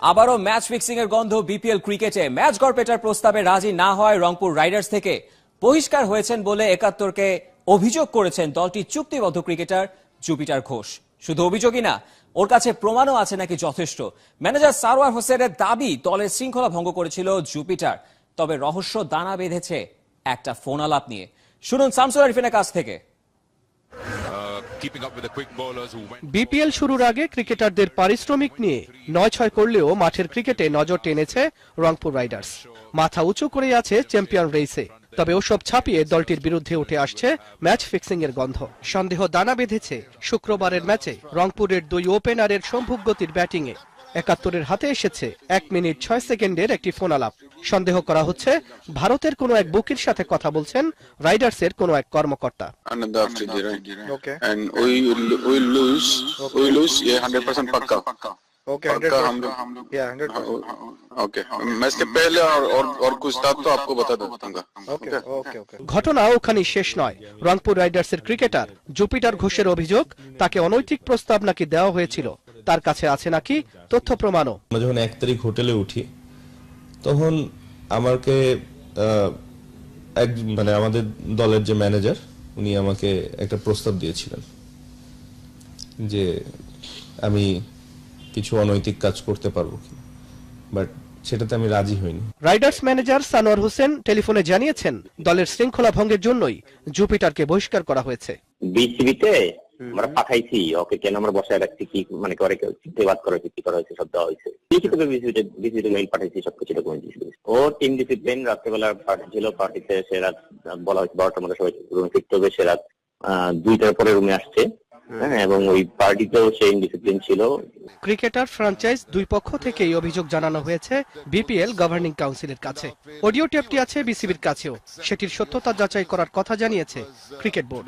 আবারও match fixing এর গন্ধ বিপিএল ক্রিকেটে। ম্যাচ গড়পেটার প্রস্তাবে রাজি না হয় রংপুর রাইডার্স থেকে বহিষ্কার হয়েছেন বলে ৭১কে অভিযোগ করেছেন দলটির চুক্তিবদ্ধ ক্রিকেটার জুপিটার ঘোষ। শুধু অভিযোগই না, ওর কাছে প্রমাণও আছে নাকি যথেষ্ট। ম্যানেজার সারওয়ার হোসেনের দাবি দলের শৃঙ্খলা ভঙ্গ করেছিল জুপিটার। তবে রহস্য দানা বেঁধেছে একটা ফোন আলাপ নিয়ে। শুনুন শামসুল আরিফিনের কাছ থেকে। বিপিএল শুরুর আগে ক্রিকেটারদের পারিশ্রমিক নিয়ে ৯-৬ করলেও মাঠের ক্রিকেটে নজর টেনেছে রংপুর রাইডার্স। মাথা উঁচু করে আছে চ্যাম্পিয়ন রেসে। তবে ওসব ছাপিয়ে দলটির বিরুদ্ধে উঠে আসছে ম্যাচ ফিক্সিং এর গন্ধ। সন্দেহ দানা বেঁধেছে শুক্রবারের ম্যাচে রংপুরের দুই ওপেনারের সম্ভুক গতির ব্যাটিংয়ে। ৭১-এর হাতে এসেছে ১ মিনিট ৬ সেকেন্ডের একটি ফোন আলাপ। সন্দেহ করা হচ্ছে ভারতের কোনো এক বুকির সাথে কথা বলছেন রাইডার্সের কোনো এক কর্মকর্তা। ঘটনা ওখানেই শেষ নয়। রংপুর রাইডার্সের ক্রিকেটার জুপিটার ঘোষের অভিযোগ, তাকে অনৈতিক প্রস্তাব নাকি দেওয়া হয়েছিল। তার কাছে আছে নাকি তথ্য প্রমাণও। আমরা যখন ১ তারিখ হোটেলে উঠি তখন আমাকে আমাদের দলের যে ম্যানেজার উনি আমাকে একটা প্রস্তাব দিয়েছিলেন যে আমি কিছু অনৈতিক কাজ করতে পারবো কিনা, বাট সেটাতে আমি রাজি হইনি। রাইডার্স ম্যানেজার সানোয়ার হোসেন টেলিফোনে জানিয়েছেন দলের শৃঙ্খলা ভঙ্গের জন্যই জুপিটারকে বহিষ্কার করা হয়েছে। বিসিবিতে আমরা পাঠাইছি, ওকে কেন আমরা বসায় রাখছি, কি মানে করে চিন্তাবাদ করা হয়েছে, কি করা হয়েছে সব দেওয়া হয়েছে। লিখিতভাবে বিসিবিতে মেইল পাঠাইছি, সবকিছু ডকুমেন্ট দিয়েছি। ও টিম ডিসিপ্লিন, রাত্রেবেলা পার্টি ছিল, পার্টিতে সে রাত বলা হয়েছে 12টার মধ্যে সবাই রুমে ফিরতে হবে, সে রাত 2টার পরে রুমে আসছে। এবং ওই পার্টিতেও সে ইনডিসিপ্লিন ছিল। ক্রিকেটার ফ্র্যাঞ্চাইজ দুই পক্ষ থেকে এই অভিযোগ জানানো হয়েছে বিপিএল গভর্নিং কাউন্সিলের কাছে। অডিও টেপটি আছে বিসিবির কাছেও। সেটির সত্যতা যাচাই করার কথা জানিয়েছে ক্রিকেট বোর্ড।